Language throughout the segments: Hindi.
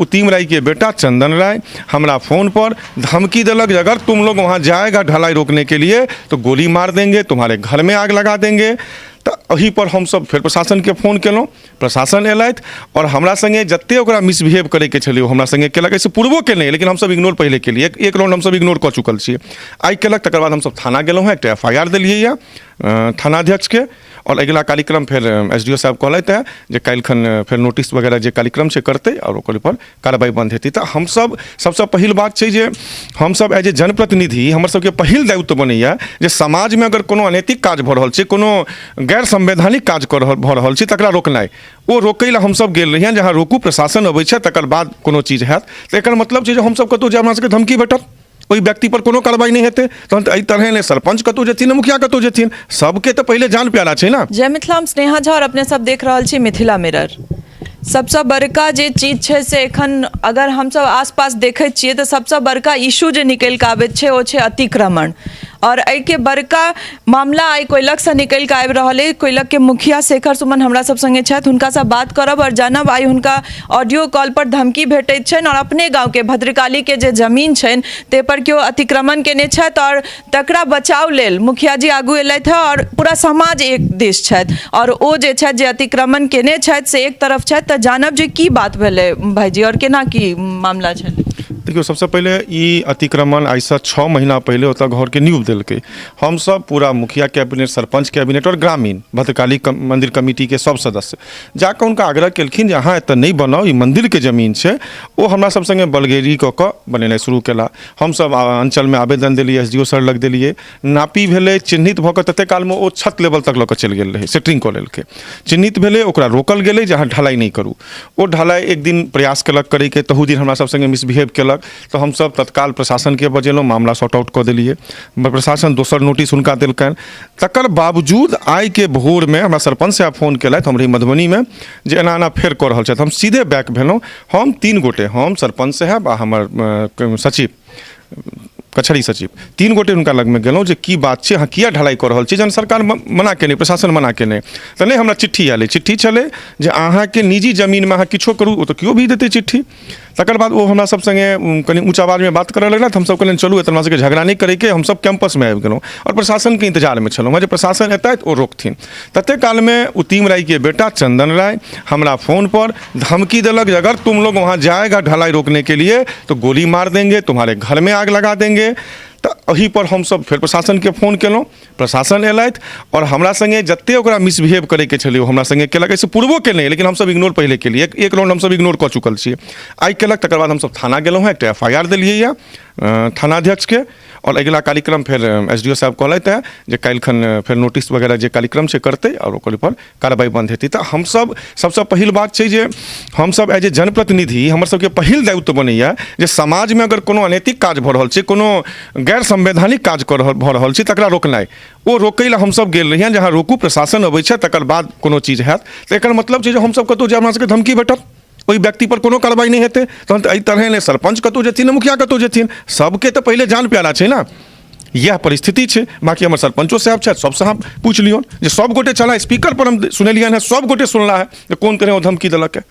उतिम राय के बेटा चंदन राय हमरा फ़ोन पर धमकी दिलक कि अगर तुम लोग वहाँ जाएगा ढलाई रोकने के लिए तो गोली मार देंगे, तुम्हारे घर में आग लगा देंगे। तो अही पर हम सब फिर प्रशासन के फोन केलहुँ, प्रशासन एलथि और हमरा संगे जते ओकरा मिसबिहेव करे के छलै हमरा संगे केलक। ऐसे पूर्वो केने लेकिन हम सब इग्नोर पहले केलिए, एक राउंड हम सब इग्नोर कऽ चुकल छियै। आई केलक तकर बाद हम सब थाना गेलहुँ हैं, एकटा FIR देलियै यऽ थानाध्यक्ष के और अगिला कार्यक्रम फिर SDO साहब कहलथि हैं जे काल्हिखन फिर नोटिस वगैरह जे कार्यक्रम छै करतै और ओकर पर कार्रवाई बंद हेतै। तऽ हम सब सबसँ पहिल बात छै जे हम सब एज ए जनप्रतिनिधि हमर सबके पहिल दायित्व बनैया जे समाजमे अगर कोनो अनैतिक काज भऽ रहल छै, कोनो गैर संवैधानिक काज भऽ रहल छै तकरा रोकनाइ, ओ रोकै लए हमसब गेल रहियै। जहाँ रोकू प्रशासन अबै छै तकर बाद कोनो चीज हैत। तऽ एकर मतलब छै जे हमसब कतहु जे हमरा सबके धमकी भेटत ओहि व्यक्ति पर कोनो कार्रवाई नहीं हेतै, तहन तऽ एहि तरह ने सरपंच कतहु जेथिन, मुखिया कतहु जेथिन, सबके तऽ पहिले जान प्यारा छै ना। जय मिथिला, हम स्नेहा झा और अपने सब देख रहल छी मिथिला मिरर। सबसे बड़का जे चीज छै से एखन अगर हम सब आसपास देखै छियै तऽ सबसे बड़का इशू जे निकलि कऽ आबैत छै ओ छै अतिक्रमण। और एहिके बड़का मामला आई कोयलक से निकलि कऽ आबि रहल है। कोयलक के मुखिया शेखर सुमन हमरा सब संगे छथि, हुनका से बात करब और जानब आई हुनका ऑडियो कॉल पर धमकी भेटैत छनि और अपने गाँव के भद्रकाली के जे जमीन छनि ते पर केओ अतिक्रमण केने छथि और तकरा बचाव लेल मुखिया जी आगू एलथि है और पूरा समाज एक दिस छथि और ओ जे छथि जे अतिक्रमण केने छथि से एक तरफ छथि। तऽ जानब जे की बात भेलै भाईजी और केना की मामला छै। देखियो, सबसे पहले ई अतिक्रमण आइसँ 6 महीना पहले ओतऽ घर के नींव देलकै। हम सब पूरा मुखिया कैबिनेट, सरपंच कैबिनेट और ग्रामीण भद्रकाली मंदिर कमेटी के सब सदस्य जाकर उनका आग्रह केलखिन जे अहाँ एतऽ नहीं बनाओ, ई मंदिर के जमीन छै। ओ हमरा सब संगे बलगेरी कऽ कऽ बनेनाइ शुरू केला। हम सब अंचल में आवेदन देलिए, SDO सर लग देलिए, नापी भेलै, चिन्हित भऽ कऽ तते काल में ओ छत लेवल तक लऽ कऽ चलि गेल रहै, सेटरिंग कऽ लेलकै। चिन्हित भेलै, ओकरा रोकल गेलै जे अहाँ ढलाई नहीं करू। ओ ढलाई एक दिन प्रयास केलक करे के, तहू दिन हमरा सब संगे मिसबिहेव केलक। तो हम सब तत्काल प्रशासन के बजेलहुँ, मामला सॉर्ट आउट कऽ देलिए। प्रशासन दोसर नोटिस हुनका देलकनि। तकर बावजूद आई के भोर में हमरा सरपंच साहब फोन केलथि, हम रही मधुबनी में, जे एना एना फेर कऽ रहल छथि। हम सीधे बैक भेलहुँ। हम 3 गोटे, हम सरपंच साहब आ हमर सचिव, कचहरी सचिव, 3 गोटे हुनका लग में गेलहुँ जे की बात छै, अहाँ किया ढलाई कऽ रहल छी, जहन सरकार मना केने, प्रशासन मना केने। तऽ नहीं, हमरा चिट्ठी आयल, चिट्ठी छलै जे अहाँके निजी जमीन में अहाँ किछो करू, ओ तऽ केओ भी देतै चिट्ठी। तकर बाद वो हमरा सब संगे कनी ऊँच आवाज में बात करऽ लगला। हम सब कहलियनि चलू एतऽ हमरा सबके झगड़ा नहीं करे के, हम सब कैंपस में आबि गेलहुँ और प्रशासन के इंतजार में छलहुँ जे प्रशासन एतथि ओ रोकथिन। तते काल में उतिम राय के बेटा चंदन राय हमरा फ़ोन पर धमकी दिलक कि अगर तुम लोग वहाँ जाएगा ढलाई रोकने के लिए तो गोली मार देंगे, तुम्हारे घर में आग लगा देंगे। तो अही पर हम सब फिर प्रशासन के फोन केलहुँ, प्रशासन एलथि और हमरा संगे जते ओकरा मिसबिहेव करे के छलै हमरा संगे केलक। ऐसे पूर्वो केने लेकिन हम सब इग्नोर पहले केलिए, एक राउंड हम सब इग्नोर कऽ चुकल छियै। आई केलक तकर बाद हम सब थाना गेलहुँ हैं, एकटा FIR देलियै यऽ थानाध्यक्ष के और अगिला कार्यक्रम फिर SDO साहब कहलथि हैं जे काल्हिखन फिर नोटिस वगैरह जे कार्यक्रम छै करतै और ओकर पर कार्रवाई बंद हेतै। तऽ हम सब सबसँ पहिल बात छै जे हम सब एज ए जनप्रतिनिधि हमर सबके पहिल दायित्व बनैया जे समाज में अगर कोनो अनैतिक काज भऽ रहल छै, कोनो गैर संवैधानिक काज भऽ रहल छै तकरा रोकनाइ, ओ रोकै लए हमसब गेल रहियै। जहाँ रोकू प्रशासन अबै छै तकर बाद कोनो चीज हैत। तऽ एकर मतलब छै जे हमसब कतहु जे हमरा सबके धमकी भेटत ओहि व्यक्ति पर कोनो कार्रवाई नहीं हेतै, तहन तऽ एहि तरह ने सरपंच कतहु जेथिन, मुखिया कतहु जेथिन, सबके तऽ पहिले जान प्यारा छै ना। यह परिस्थिति छै। बाकी हमर सरपंचो साहब छथि, सबसे हम पूछ लियौन जे सब गोटे चला स्पीकर पर हम सुनेलियन है, सब गोटे सुनला है जे कोन तरह ओ धमकी देलक है।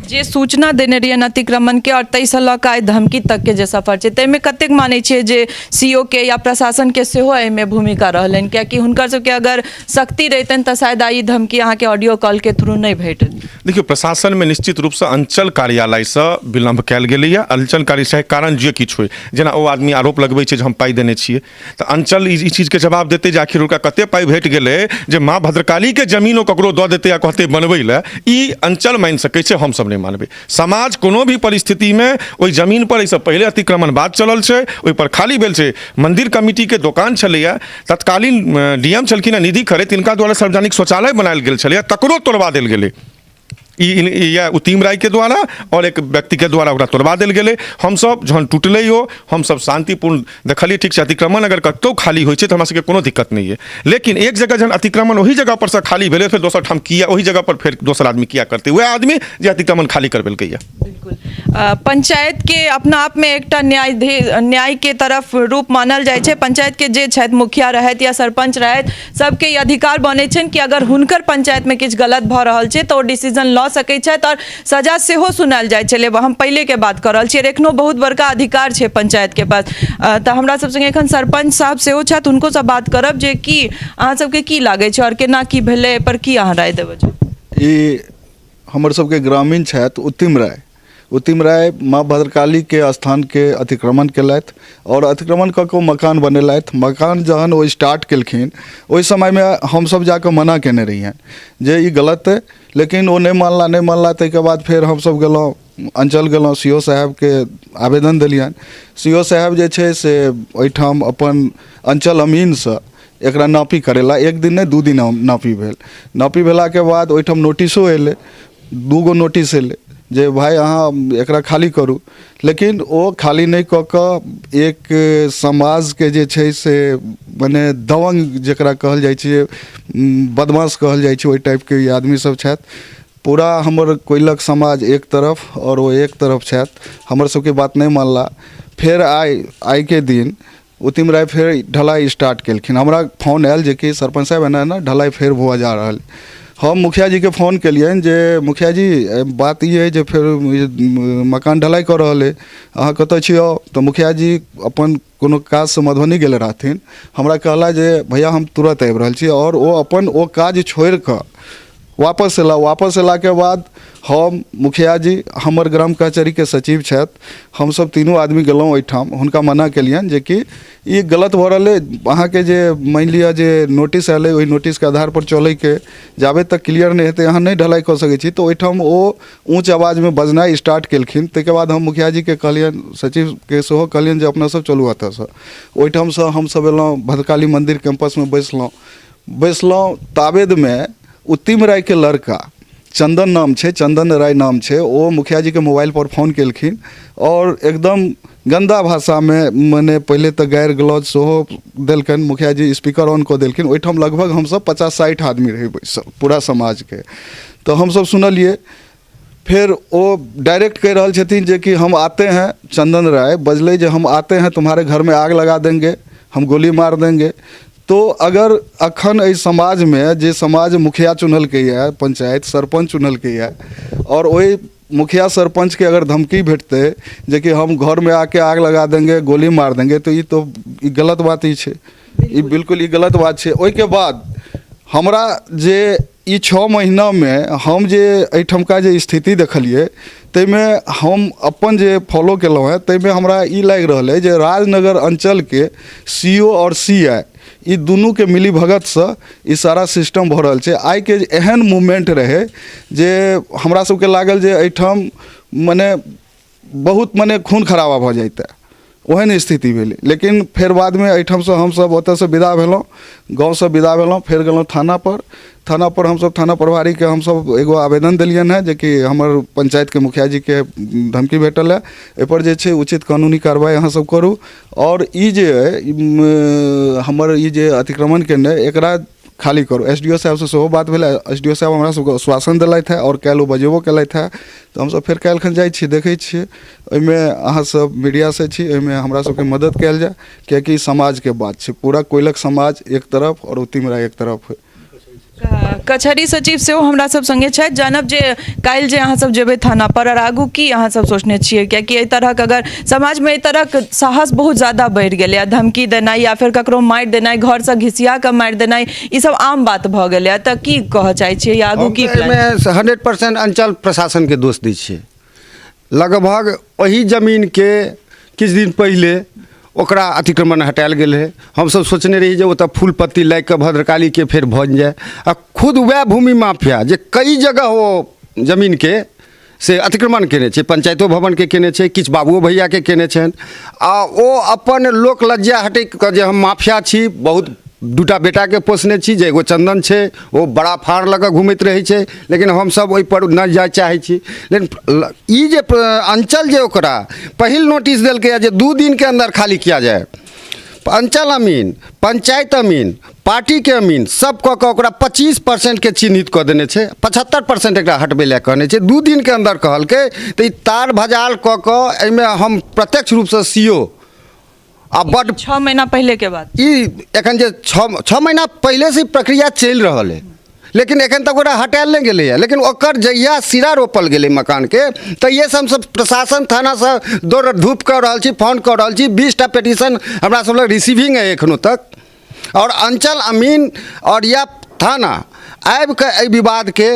जे सूचना देने रहिए अतिक्रमण के और तैसे लऽ कऽ धमकी तक के जे सफर छै ताहिमे कतेक मानै छियै जे CO के या प्रशासन के सेहो एहिमे भूमिका रहलनि, कियाकि हुनकर सबके अगर शक्ति रहितनि तऽ शायद आई धमकी अहाँके ऑडियो कॉल के थ्रू नहीं भेटत। देखियो, प्रशासन में निश्चित रूप से अंचल कार्यालय से विलम्ब कयल गेलैया। अंचल कार्यालय कारण जे किछु होय, जेना ओ आदमी आरोप लगबै छै जे हम पाई देने छियै, तऽ अंचल ई चीज के जवाब देतै जे आखिर ओकरा कते पाई भेट गेलै जे माँ भद्रकाली के जमीन ओ ककरो दऽ देतै या कहतै बनबै लए। ई अंचल मानि सकै छै, हम सब नहीं मानबै। समाज कोनो भी परिस्थिति में ओहि जमीन पर एहिसँ पहले अतिक्रमण बात चलल छै, ओहि पर खाली भेल छै। मंदिर कमिटी के दुकान छलैया, तत्कालीन DM छलखिन निधि खरे, तिनका द्वारा सार्वजनिक शौचालय बनायल गेल छलैया, तकरो तोड़वा देल गेलै। या उतिम राय के द्वारा और एक व्यक्ति के द्वारा ओकरा तोड़वा देल गेलै। हम सब जहन टूटलै हो, हम सब शांतिपूर्ण देखलिए, ठीक छै अतिक्रमण अगर कतौ खाली होइ छै तऽ हमरा सबके कोनो दिक्कत नहीं है। लेकिन एक जगह जहन अतिक्रमण वही जगह पर से खाली भेलै, फिर दोसर ठाम किया वही जगह पर फिर दोसर आदमी किया करते, वह आदमी जे अतिक्रमण खाली करबेलकै या। बिल्कुल, पंचायत के अपना आप में एकटा न्याय के तरफ रूप मानल जाय छै। पंचायत के जे छथि मुखिया रहथि या सरपंच रहथि, सबके ई अधिकार बनै छनि कि अगर हुनकर पंचायत में किछु गलत भऽ रहल छै तऽ ओ डिसीजन लऽ लऽ सकै छथि और सजा सेहो सुनायल जाइ छलै। हम पहिले के बात कऽ रहल छी, एखनो बहुत बड़का अधिकार छै पंचायत के पास। तऽ हमरा सब संगे एखन सरपंच साहब सेहो छथि, हुनको सँ बात करब जे की अहाँ सबके की लागै छै और केना की भेलै, एहि पर की अहाँ राय देबै? ई हमर सबके ग्रामीण छथि उत्तम राय माँ भद्रकाली के स्थान के अतिक्रमण केलथि और अतिक्रमण कऽ के मकान बनेलथि। मकान जहन ओ स्टार्ट केलखिन ओहि समय में हमसब जाके मना केने रहियन जे ई गलत है, लेकिन ओ नहीं मानला। ताहिके बाद फिर हमसब गेलहुँ अंचल गेलहुँ, सीओ साहब के आवेदन देलियन। सीओ साहब जे छै से ओहिठाम अपन अंचल अमीनसँ एकरा नापी करेला, एक दिन नहीं 2 दिन नापी भेल। नापी भेला के बाद ओहिठाम नोटिसो एलै, 2 गो नोटिस एलै जे भाई अहाँ एकरा खाली करू, लेकिन ओ खाली नहीं कऽ कऽ एक समाज के जे छै से मने दबंग जकरा कहल जाइ छै, बदमाश कहल जाइ छै, ओहि टाइप के ई आदमी सब छथि। पूरा हमर कोइलक समाज एक तरफ और वो एक तरफ छथि, हमर सबके बात नहीं मानला। फिर आइ के दिन उत्तम राय फिर ढलाई स्टार्ट केलखिन। हमरा फोन आयल जे कि सरपंच साहब एना ना ढलाई फिर हुआ जा रहा है। हम मुखिया जी के फ़ोन केलियन जे मुखिया जी बात ये है जे फिर मकान ढलाई कर रहा है, अहाँ कतऽ छियौ? तो मुखिया जी अपन कोनो काज से मधुबनी गेले रहथिन, हमरा कहला जे भैया हम तुरंत आबि रहल छी, और वो अपन वो काज छोड़ कऽ वापस एला के बाद हम मुखिया जी हमर ग्राम कचहरी के सचिव छथि, हम सब तीनों आदमी गेलहुँ ओहिठाम, हुनका मना केलियन जे कि ई गलत भऽ रहल है। अहाँके जे मानि लिअ जे नोटिस आयल ओहि नोटिस के आधार पर चलै के जाबे तक क्लियर नहीं हेतै अहाँ नहीं ढलाई कऽ सकै छी। तो ओहिठाम ओ ऊँच आवाज में बजनाइ स्टार्ट केलखिन। ताहिके बाद हम मुखिया जी के कहलियन, सचिव के सेहो कहलियन जे अपना सब चलू एतऽसँ। ओहिठामसँ हमसब एलहुँ भद्रकाली मंदिर कैंपस में बैसलहुँ। ताबेद में उत्तम राय के लड़का चंदन राय नाम छै, ओ मुखिया जी के मोबाइल पर फोन केलखिन और एकदम गंदा भाषा में मने पहले तो गारि गलौज सेहो देलखिन। मुखिया जी स्पीकर ऑन कऽ देलखिन। ओहिठाम लगभग हमसब 50-60 आदमी रही बैसल पूरा समाज के। तो हमसब सुनलिए। फिर वो डायरेक्ट कह रहल छथिन जे कि हम आते हैं, चंदन राय बजले जे हम आते हैं तुम्हारे घर में आग लगा देंगे, हम गोली मार देंगे। तो अगर अखन एहि समाज में जे समाज मुखिया चुनलकै है, पंचायत सरपंच चुनलकै है, और वही मुखिया सरपंच के अगर धमकी भेटते जे कि हम घर में आके आग लगा देंगे, गोली मार देंगे, तो ई गलत बात ही छै। ई बिल्कुल ई गलत बात छै। ओहि के बाद हमरा जे ई 6 महीना में हम जे एहिठमका जे स्थिति देखलिए, ताहिमे हम अपन जे फॉलो केलहुँ है, ताहिमे हमरा ई लागि रहल है जे राजनगर अंचल के सीओ और सीआई ई दुनू के मिली भगत से ई सारा सिस्टम भऽ रहल छै। आइ के एहन मूवमेंट रहे जे हमरा सबके लागल जे एहिठाम मने बहुत मने खून खराबा भऽ जाइते, ओहन स्थिति भेलै। लेकिन फिर बाद में एहिठामसँ हमसब ओतऽसँ विदा भेलहुँ, गाँवसँ विदा भेलहुँ। फिर गेलहुँ थाना पर हमसब थाना प्रभारी के हमसब एगो आवेदन देलियन है जे कि हमर पंचायत के मुखिया जी के धमकी भेटल है, एहि पर जे छै उचित कानूनी कार्रवाई अहाँ सब करू। और ई जे हमर ई जे अतिक्रमण केने एकरा खाली करू। एसडीओ साहब से सेहो बात भेलै, एसडीओ साहब हमरा सबके आश्वासन देलथि है और काल्हि ओ बजेबो केलथि है। तो हमसब फिर काल्हिखन जाइ छी, देखै छियै। ओहिमे अहाँ सब मीडिया से छी, ओहिमे हमरा सबके मदद कयल जाय, कियाकि समाज के बात छै। पूरा कोइलक समाज एक तरफ और उत्तम राय एक तरफ है। कचहरी सचिव सेहो हमरा सब संगे छथि, जानब जे काल्हि जे अहाँ सब जेबै थाना पर और आगू की अहाँ सब सोचने छियै, कियाकि एहि तरहक अगर समाज में एहि तरहक साहस बहुत ज्यादा बढ़ि गेलै है, धमकी देनाइ या फिर ककरो मारि देनाइ, घर से घिसिया के मारि देनाइ, ई सब आम बात भऽ गेलै है। तऽ की कहऽ चाहै छियै, आगू की प्लान? 100% अंचल प्रशासन के दोष दै छियै। लगभग वही जमीन के किछु दिन पहिले ओकरा अतिक्रमण हटायल गेल है। हम सब सोचने रही जे ओतऽ फूल पत्ती लागि कऽ भद्रकाली के फेर भऽ जाए, आ खुद वह भूमि माफिया जे कई जगह वो जमीन के से अतिक्रमण केने छै, पंचायतो भवन के केने छै, किछु बाबुओ भैया के केने छनि, आ ओ अपन लोक लज्जा हटै कऽ जे हम माफिया छी, बहुत दूटा बेटा के पोसने छी, जे एगो चंदन छै वो बड़ा फाड़ लऽ कऽ घुमैत रहै छै, लेकिन हमसब ओहि पर नहि जाय चाहै छी। लेकिन ई जे अंचल जे ओकरा पहिल नोटिस देलकै है जे 2 दिन के अंदर खाली किया जाए, अंचल अमीन, पंचायत अमीन, पार्टी के अमीन सब कऽ कऽ ओकरा 25% के चिन्हित कऽ देने छै, 75% एकरा हटबै लए कहने छै। 2 दिन के अंदर कहलकै, तऽ ई तार भजाल कऽ कऽ एहिमे हम प्रत्यक्ष रूप से सीओ आ बड 6 महीना पहले के बात, ई एखन जे 6 महीना पहले से प्रक्रिया चलि रहल है, लेकिन एखन तक ओकरा हटायल नहीं गेलै है। लेकिन ओकर जहिया सिरा रोपल गेलै मकान के तो ये सब प्रशासन थाना से दौड़ धूप कर रहल छी, फोन कर रहल छी, 20टा पिटीशन हमरा सब लग रिसीविंग है एखनो तक। और अंचल अमीन और या थाना आबि के एहि विवाद के,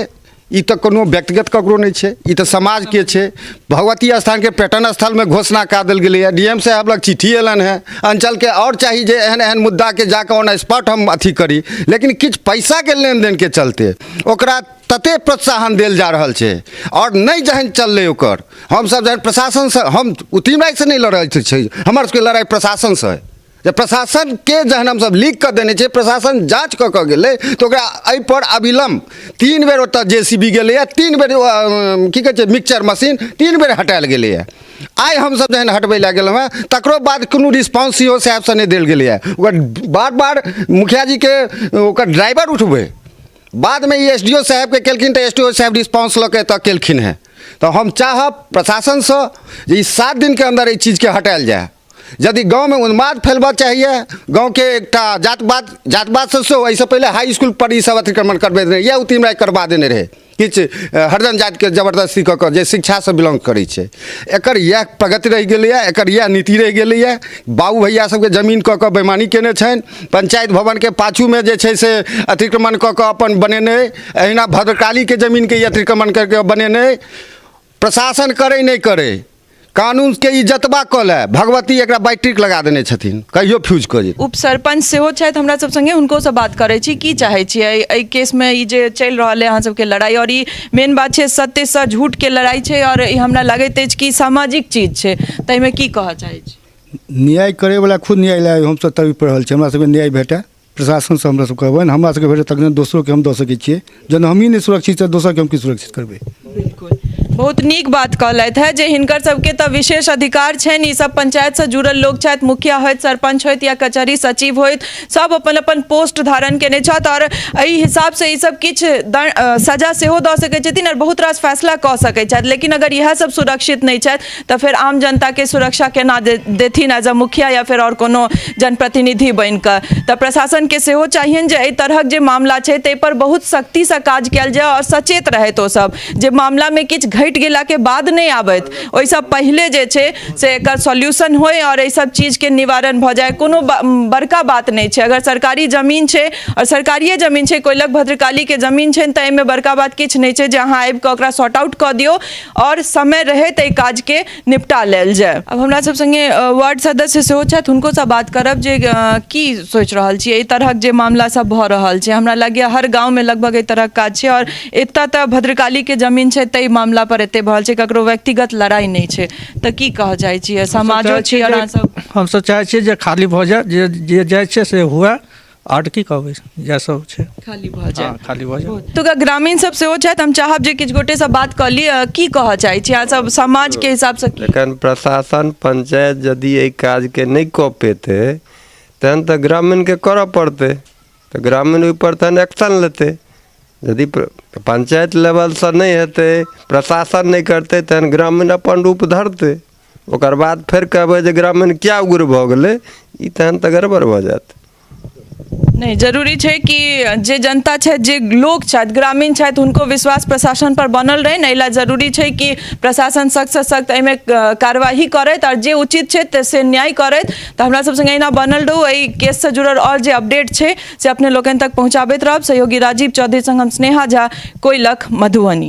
ई तो कोनो व्यक्तिगत ककरो नहीं छै, ई तो समाज के छै। भगवती स्थान के पर्यटन स्थल में घोषणा कऽ देल गेलै है, डीएम साहब लग चिट्ठी एलन है। अंचल के और चाही जे एहन एहन मुद्दा के जाकर ऑन स्पॉट हम अथी करी, लेकिन किछु पैसा के लेन देन के चलते ओकरा तते प्रोत्साहन देल जा रहल छै। और नहीं जहन चललै ओकर, हम सब जहन प्रशासन से, हम उतिमराय से नहीं लड़ाई छै, हमर सबके लड़ाई प्रशासन से है। जब प्रशासन के जहन हम सब लिख कर देने छे, प्रशासन जांच कऽ कऽ गेलै तो ओकरा एहि पर अविलंब 3 बेर ओतऽ जेसीबी गेलै है, 3 बेर की कहै छै मिक्सचर मशीन 3 बेर हटायल गेलै है। आइ हम सब जहन हटबै लए गेलहुँ हैं तकरो बाद कोनो रिस्पांस सीओ साहब से नहीं देल गेलै है। ओकर बार बार मुखिया जी के ओकर ड्राइवर उठबै, बाद में ई एसडीओ साहब के केलखिन तो एसडीओ साहब रिस्पांस लऽ के एतऽ केलखिन है। तो हम चाहब प्रशासन से जे 7 दिन के अंदर ई चीज के हटायल जाए। यदि गांव में उन्माद फैलबा चाहिए, गांव के एकटा जातवाद से एहिसँ पहले हाई स्कूल पर ई सब अतिक्रमण करबे रहे, या उतिमराय करबा देने रहे किछु हरजन जाति के जबरदस्ती कऽ कऽ जे शिक्षा से बिलोंग करै छै। एकर यह प्रगति रहि गेलै है, एकर यह नीति रहि गेलै है। बाबू भैया सबके जमीन कऽ कऽ बेईमानी केने छनि, पंचायत भवन के पाछू में जे छै से अतिक्रमण कऽ कऽ अपन बनेने, अहिना भद्रकाली के जमीन के अतिक्रमण करके बनेने। प्रशासन करे नहीं करे, कानून के ई जतबा कल है, भगवती एकरा बैट्रिक लगा देने छथिन, कहियो फ्यूज कऽ जे। उप सरपंच सेहो छथि हमरा सब संगे, हुनको से बात करै छी। की चाहै छी एहि केस में ई जे चलि रहल है अहाँ सबके लड़ाई, और ई मेन बात छै सत्य से झूठ के लड़ाई छै, और ई हमरा लागैत अछि कि सामाजिक चीज छै, ताहिमे की कहऽ चाहै छी? न्याय करे वाला खुद न्यायालय हम सब तभी पढ़ल छी, हमरा सबके न्याय भेटै प्रशासन से हमरा सब कहबै, हमरा सबके भेटै तखन दोसरो के हम दऽ सकै छियै। जहन हम ही नहीं सुरक्षित है, दोसर के हम की सुरक्षित करबै? बिल्कुल, बहुत नीक बात कहलथि है जे हिनकर सबके तऽ विशेष अधिकार छनि। ई सब पंचायत से जुड़ल लोग छथि, मुखिया होइत, सरपंच होइत या कचहरी सचिव होइत, सब अपन अपन पोस्ट धारण केने छथि, और एहि हिसाब से ई सब किछु सजा सेहो दऽ सकै छथिन और बहुत रास फैसला कऽ सकै छथि। लेकिन अगर इएह सब सुरक्षित नहीं छथि तऽ फिर आम जनता के सुरक्षा केना देथिन एज अ मुखिया या फिर और कोनो जनप्रतिनिधि बनि कऽ? तऽ प्रशासन के सेहो चाहिए जे एहि तरहक जे मामला छै ताहि पर बहुत सख्ती से काज कयल जाय, और सचेत रहैत ओ सब जे मामला में किछु घटि गेला के बाद नहीं आबैत, ओहिसँ पहले जे छै से एकर सॉल्यूशन होय और एहि सब चीज के निवारण भऽ जाए। कोनो बड़का बात नहीं छै, अगर सरकारी जमीन छै और सरकारिए जमीन छै, कोइलक भद्रकाली के जमीन छै तऽ एहिमे बड़का बात किछु नहीं छै जे अहाँ आबि कऽ ओकरा सॉर्ट आउट कऽ दियौ और समय रहैत एहि काज के निपटा लेल जाए। अब हमरा सब संगे वार्ड सदस्य सेहो छथि, हुनको से बात करब जे की सोचि रहल छी एहि तरहक जे मामला सब भऽ रहल छै। हमरा लागैए हर गाँव में लगभग एहि तरहक काज छै, और एतऽ तऽ भद्रकाली के जमीन छै ताहि मामला पर एते भऽ रहल छै, ककरो व्यक्तिगत लड़ाई नहीं छै। तऽ की कहऽ चाहै छियै? समाजो छै और अहाँ सब हम सब चाहै छियै जे खाली भऽ जाए, जे जाइ छै से हुए, आर की कहबै इएह सब छै, खाली भऽ जाए। खाली भऽ जाए। तो ग्रामीण सब सेहो छथि, हम चाहब जे किछु गोटे से बात कऽ ली। की कहऽ चाहै छी अहाँ सब समाज के हिसाब से? लेकिन प्रशासन पंचायत यदि एहि काज के नहीं कऽ पेते तहन तऽ ग्रामीण के करऽ पड़तै, तऽ ग्रामीण ओहिपर तहन एक्शन लेतै। यदि पंचायत लेवल से नहीं हेतै, प्रशासन नहीं करतै, तहन ग्रामीण अपन रूप धरतै। ओकर बाद फेर कहबै जे ग्रामीण क्या उग्र भऽ गेलै, ई तहन तऽ गड़बड़ भऽ जायत। नहीं, जरूरी छै कि जे जनता छै, जे लोग छथि, ग्रामीण छथि, हुनको विश्वास प्रशासन पर बनल रहे। एहि लए जरूरी छै कि प्रशासन सख्त से सख्त एहिमे कार्यवाही करैत और जे उचित छै से न्याय करैत। तऽ हमरा सब संगे एहिना बनल रहू, एहि केस से जुड़ल और जे अपडेट छै से अपने लोकनि तक पहुँचाबैत रहब। सहयोगी राजीव चौधरी संग हम स्नेहा झा, कोइलख, मधुबनी।